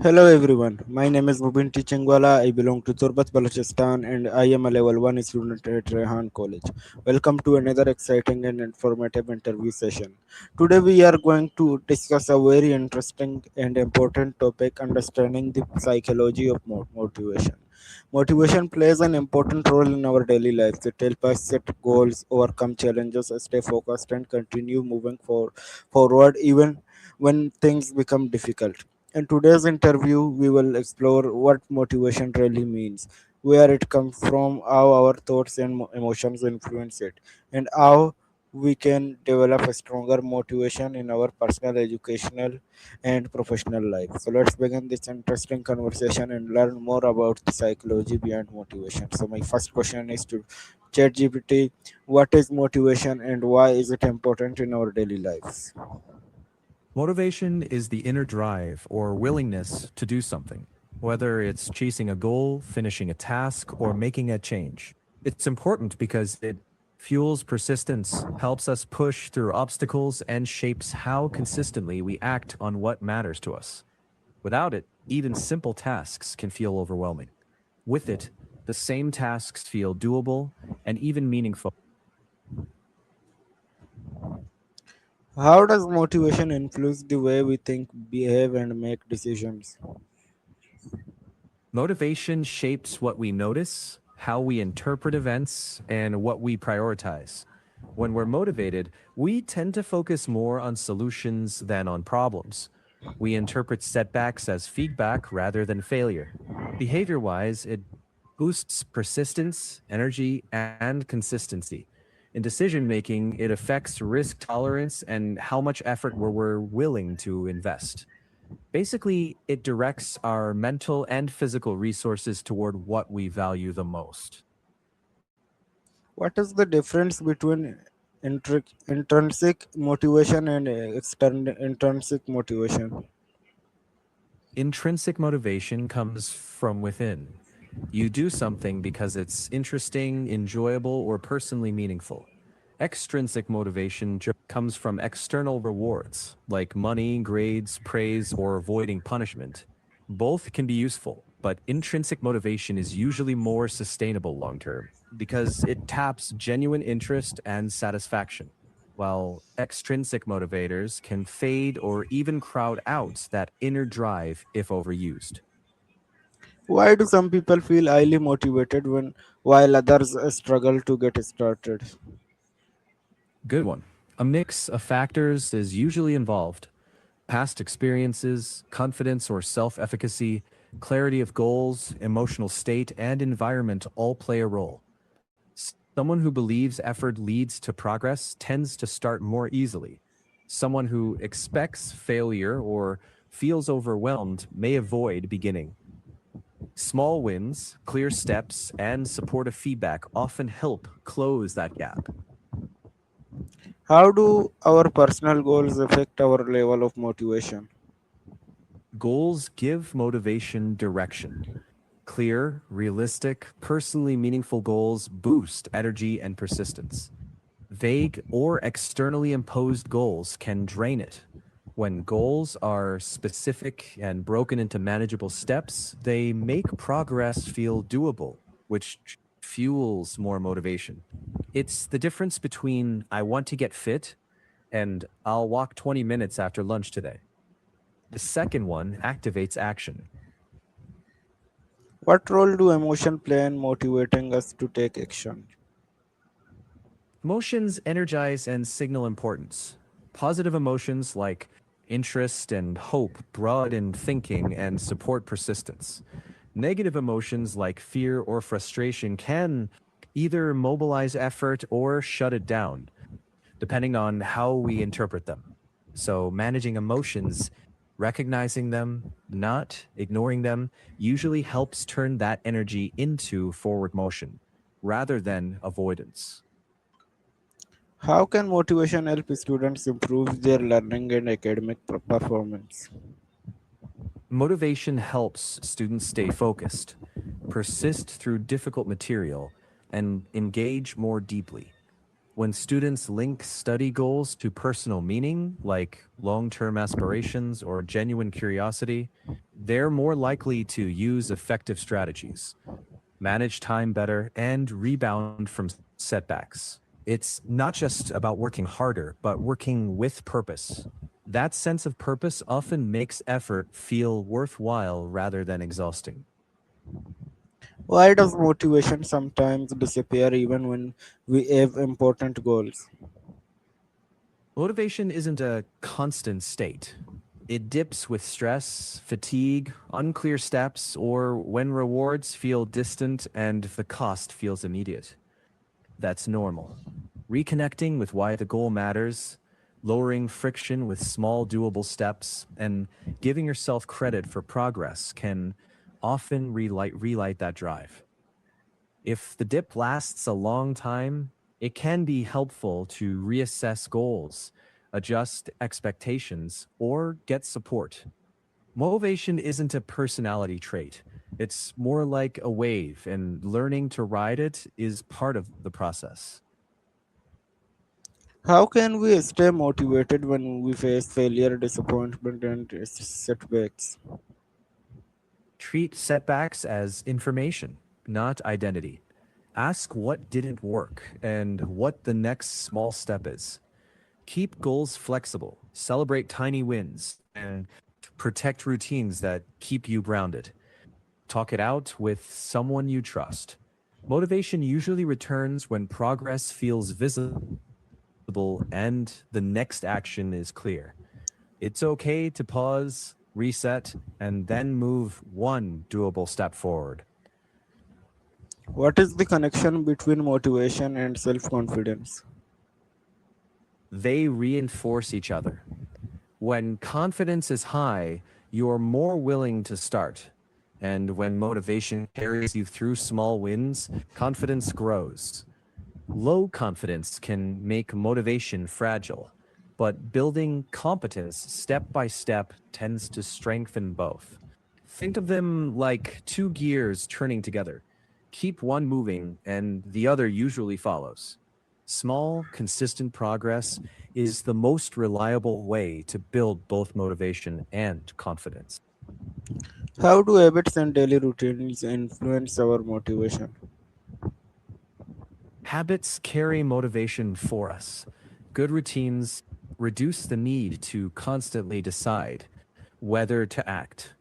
Hello everyone, my name is Mubeen Tichengwala. I belong to Turbat Balochistan and I am a level 1 student at Rehan College. Welcome to another exciting and informative interview session. Today we are going to discuss a very interesting and important topic, understanding the psychology of motivation. Motivation plays an important role in our daily lives. It helps us set goals, overcome challenges, stay focused and continue moving forward even when things become difficult. In today's interview, we will explore what motivation really means, where it comes from, how our thoughts and emotions influence it, and how we can develop a stronger motivation in our personal, educational, and professional life. So, let's begin this interesting conversation and learn more about the psychology behind motivation. So, my first question is to ChatGPT: what is motivation and why is it important in our daily lives? Motivation is the inner drive or willingness to do something, whether it's chasing a goal, finishing a task, or making a change. It's important because it fuels persistence, helps us push through obstacles, and shapes how consistently we act on what matters to us. Without it, even simple tasks can feel overwhelming. With it, the same tasks feel doable and even meaningful. How does motivation influence the way we think, behave, and make decisions? Motivation shapes what we notice, how we interpret events, and what we prioritize. When we're motivated, we tend to focus more on solutions than on problems. We interpret setbacks as feedback rather than failure. Behavior wise, it boosts persistence, energy, and consistency. In decision making, it affects risk tolerance and how much effort we're willing to invest. Basically, it directs our mental and physical resources toward what we value the most. What is the difference between intrinsic motivation and intrinsic motivation? Intrinsic motivation comes from within. You do something because it's interesting, enjoyable, or personally meaningful. Extrinsic motivation comes from external rewards, like money, grades, praise, or avoiding punishment. Both can be useful, but intrinsic motivation is usually more sustainable long term because it taps genuine interest and satisfaction, while extrinsic motivators can fade or even crowd out that inner drive if overused. Why do some people feel highly motivated while others struggle to get started? Good one. A mix of factors is usually involved. Past experiences, confidence or self efficacy, clarity of goals, emotional state, and environment all play a role. Someone who believes effort leads to progress tends to start more easily. Someone who expects failure or feels overwhelmed may avoid beginning. Small wins, clear steps, and supportive feedback often help close that gap. How do our personal goals affect our level of motivation? Goals give motivation direction. Clear, realistic, personally meaningful goals boost energy and persistence. Vague or externally imposed goals can drain it. When goals are specific and broken into manageable steps, they make progress feel doable, which fuels more motivation. It's the difference between I want to get fit and I'll walk 20 minutes after lunch today. The second one activates action. What role do emotion play in motivating us to take action? Emotions energize and signal importance. Positive emotions like interest and hope broaden thinking and support persistence. Negative emotions like fear or frustration can either mobilize effort or shut it down, depending on how we interpret them. So, managing emotions, recognizing them, not ignoring them, usually helps turn that energy into forward motion rather than avoidance. How can motivation help students improve their learning and academic performance? Motivation helps students stay focused, persist through difficult material, and engage more deeply. When students link study goals to personal meaning, like long term aspirations or genuine curiosity, They're more likely to use effective strategies, manage time better, and rebound from setbacks. It's not just about working harder, but working with purpose. That sense of purpose often makes effort feel worthwhile rather than exhausting. Why does motivation sometimes disappear even when we have important goals? Motivation isn't a constant state. It dips with stress, fatigue, unclear steps, or when rewards feel distant and the cost feels immediate. That's normal. Reconnecting with why the goal matters, lowering friction with small, doable steps, and giving yourself credit for progress can often relight that drive. If the dip lasts a long time, it can be helpful to reassess goals, adjust expectations, or get support. Motivation isn't a personality trait. It's more like a wave, and learning to ride it is part of the process. How can we stay motivated when we face failure, disappointment, and setbacks? Treat setbacks as information, not identity. Ask what didn't work and what the next small step is. Keep goals flexible, celebrate tiny wins, and protect routines that keep you grounded. Talk it out with someone you trust. Motivation usually returns when progress feels visible and the next action is clear. It's okay to pause, reset, and then move one doable step forward. What is the connection between motivation and self confidence? They reinforce each other. When confidence is high, you're more willing to start. And when motivation carries you through small wins, confidence grows. Low confidence can make motivation fragile, but building competence step by step tends to strengthen both. Think of them like two gears turning together. Keep one moving, and the other usually follows. Small, consistent progress is the most reliable way to build both motivation and confidence. How do habits and daily routines influence our motivation? Habits carry motivation for us. Good routines reduce the need to constantly decide whether to act,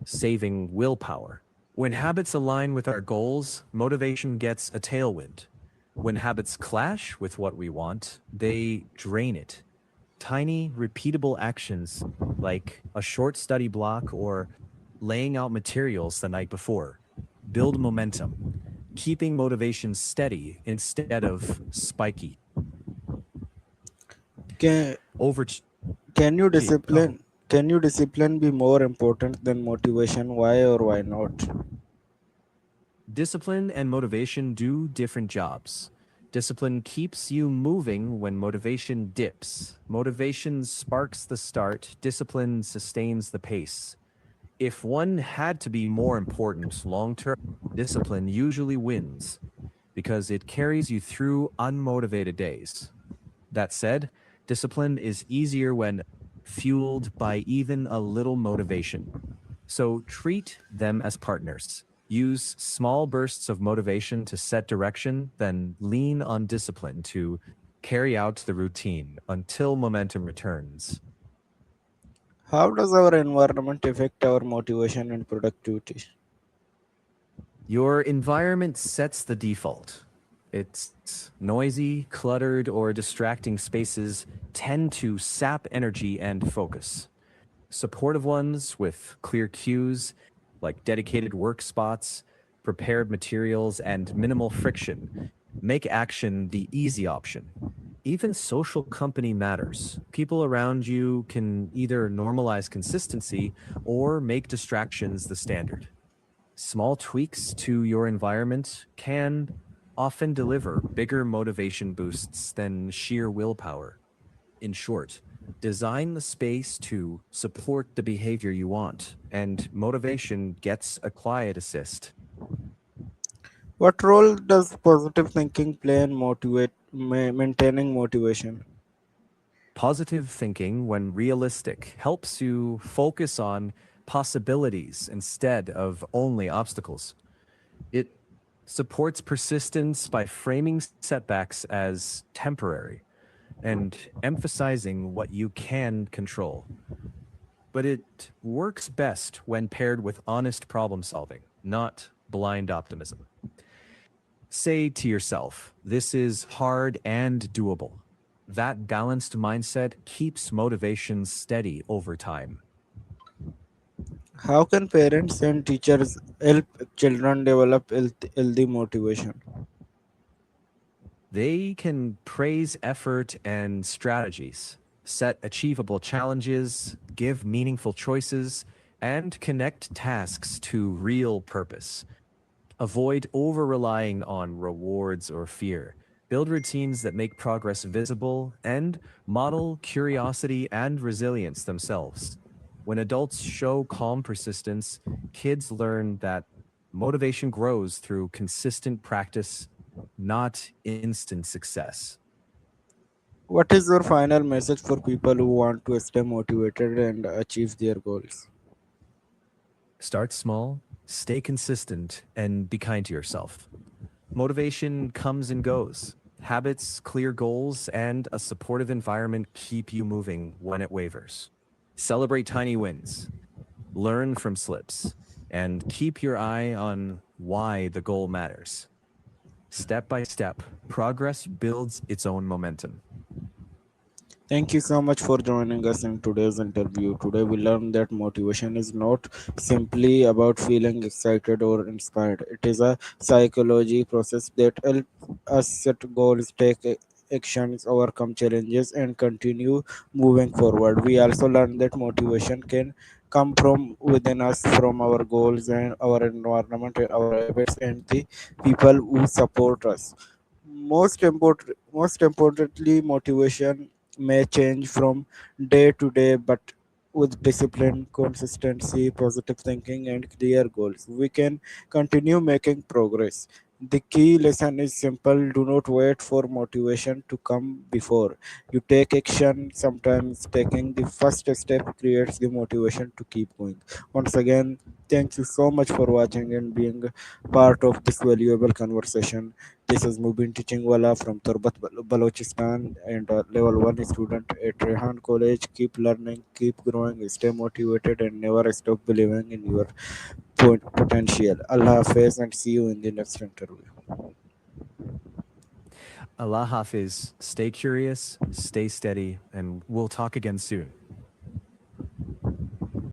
saving willpower. When habits align with our goals, motivation gets a tailwind. When habits clash with what we want, they drain it. Tiny, repeatable actions like a short study block or laying out materials the night before build momentum, keeping motivation steady instead of spiky. Can, Over to can you G. Oh. discipline can you discipline be more important than motivation? Why or why not? Discipline and motivation do different jobs. Discipline keeps you moving when motivation dips. Motivation sparks the start, discipline sustains the pace. If one had to be more important long term, discipline usually wins because it carries you through unmotivated days. That said, discipline is easier when fueled by even a little motivation. So treat them as partners. Use small bursts of motivation to set direction, then lean on discipline to carry out the routine until momentum returns. How does our environment affect our motivation and productivity? Your environment sets the default. It's noisy, cluttered, or distracting spaces tend to sap energy and focus. Supportive ones with clear cues, like dedicated work spots, prepared materials, and minimal friction, make action the easy option. Even social company matters. People around you can either normalize consistency or make distractions the standard. Small tweaks to your environment can often deliver bigger motivation boosts than sheer willpower. In short, design the space to support the behavior you want, and motivation gets a quiet assist. What role does positive thinking play in maintaining motivation? Positive thinking, when realistic, helps you focus on possibilities instead of only obstacles. It supports persistence by framing setbacks as temporary and emphasizing what you can control. But it works best when paired with honest problem solving, not blind optimism. Say to yourself, this is hard and doable. That balanced mindset keeps motivation steady over time. How can parents and teachers help children develop healthy motivation? They can praise effort and strategies, set achievable challenges, give meaningful choices, and connect tasks to real purpose. Avoid over relying on rewards or fear. Build routines that make progress visible and model curiosity and resilience themselves. When adults show calm persistence, kids learn that motivation grows through consistent practice, not instant success. What is your final message for people who want to stay motivated and achieve their goals? Start small, stay consistent, and be kind to yourself. Motivation comes and goes. Habits, clear goals, and a supportive environment keep you moving when it wavers. Celebrate tiny wins, learn from slips, and keep your eye on why the goal matters. Step by step, progress builds its own momentum. Thank you so much for joining us in today's interview. Today, we learned that motivation is not simply about feeling excited or inspired. It is a psychology process that helps us set goals, take actions, overcome challenges, and continue moving forward. We also learned that motivation can come from within us, from our goals and our environment, our habits, and the people who support us. Most importantly, motivation may change from day to day, but with discipline, consistency, positive thinking, and clear goals, we can continue making progress. The key lesson is simple: do not wait for motivation to come before you take action. Sometimes taking the first step creates the motivation to keep going. Once again, thank you so much for watching and being part of this valuable conversation. This is Mubeen teaching wala from Turbat, Balochistan, and level 1 student at Rehan College. Keep learning, keep growing, stay motivated, and never stop believing in your potential. Allah Hafiz, and see you in the next interview. Allah Hafiz, stay curious, stay steady, and we'll talk again soon.